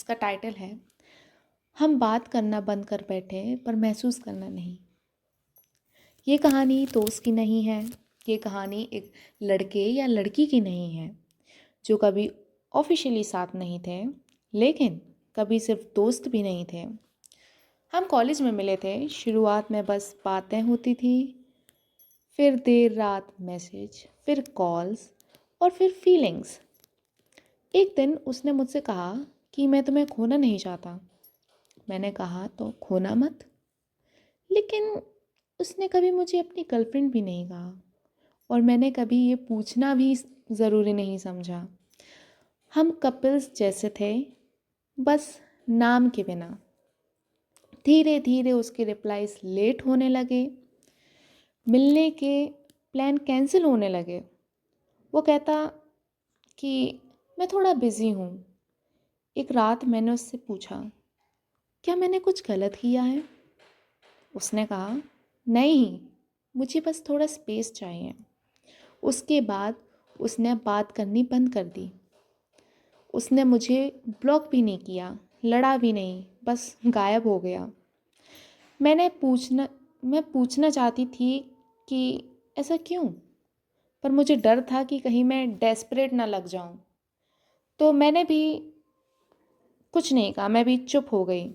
जिसका टाइटल है हम बात करना बंद कर बैठे पर महसूस करना नहीं। ये कहानी दोस्त की नहीं है, ये कहानी एक लड़के या लड़की की नहीं है जो कभी ऑफिशियली साथ नहीं थे, लेकिन कभी सिर्फ दोस्त भी नहीं थे। हम कॉलेज में मिले थे, शुरुआत में बस बातें होती थी, फिर देर रात मैसेज, फिर कॉल्स और फिर फीलिंग्स। एक दिन उसने मुझसे कहा कि मैं तुम्हें खोना नहीं चाहता। मैंने कहा तो खोना मत। लेकिन उसने कभी मुझे अपनी गर्लफ्रेंड भी नहीं कहा और मैंने कभी ये पूछना भी ज़रूरी नहीं समझा। हम कपल्स जैसे थे, बस नाम के बिना। धीरे धीरे उसके रिप्लाईज लेट होने लगे, मिलने के प्लान कैंसिल होने लगे। वो कहता कि मैं थोड़ा बिज़ी हूँ। एक रात मैंने उससे पूछा, क्या मैंने कुछ गलत किया है? उसने कहा, नहीं, मुझे बस थोड़ा स्पेस चाहिए। उसके बाद उसने बात करनी बंद कर दी। उसने मुझे ब्लॉक भी नहीं किया, लड़ा भी नहीं, बस गायब हो गया। मैंने पूछना मैं पूछना चाहती थी कि ऐसा क्यों, पर मुझे डर था कि कहीं मैं डेस्परेट ना लग जाऊं। तो मैंने भी कुछ नहीं कहा, मैं भी चुप हो गई।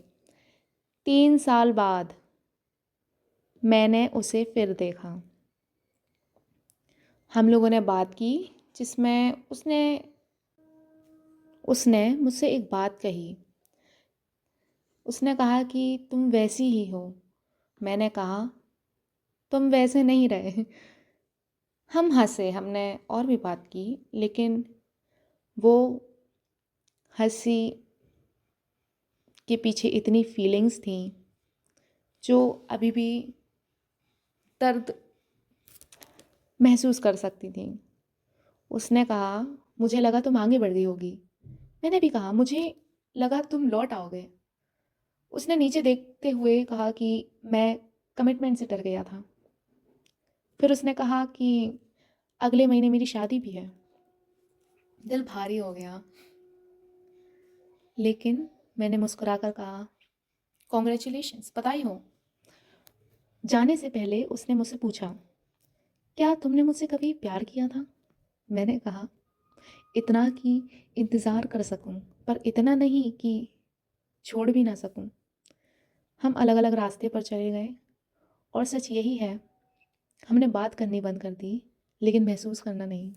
3 साल बाद मैंने उसे फिर देखा। हम लोगों ने बात की, जिसमें उसने उसने मुझसे एक बात कही। उसने कहा कि तुम वैसी ही हो। मैंने कहा तुम वैसे नहीं रहे। हम हंसे, हमने और भी बात की, लेकिन वो हंसी के पीछे इतनी फीलिंग्स थी जो अभी भी दर्द महसूस कर सकती थी। उसने कहा मुझे लगा तुम आगे बढ़ गई होगी। मैंने भी कहा मुझे लगा तुम लौट आओगे। उसने नीचे देखते हुए कहा कि मैं कमिटमेंट से डर गया था। फिर उसने कहा कि अगले महीने मेरी शादी भी है। दिल भारी हो गया, लेकिन मैंने मुस्कुराकर कहा कॉन्ग्रेचुलेशंस, बधाई हो। जाने से पहले उसने मुझसे पूछा, क्या तुमने मुझसे कभी प्यार किया था? मैंने कहा इतना कि इंतज़ार कर सकूं, पर इतना नहीं कि छोड़ भी ना सकूं। हम अलग अलग रास्ते पर चले गए और सच यही है, हमने बात करनी बंद कर दी, लेकिन महसूस करना नहीं।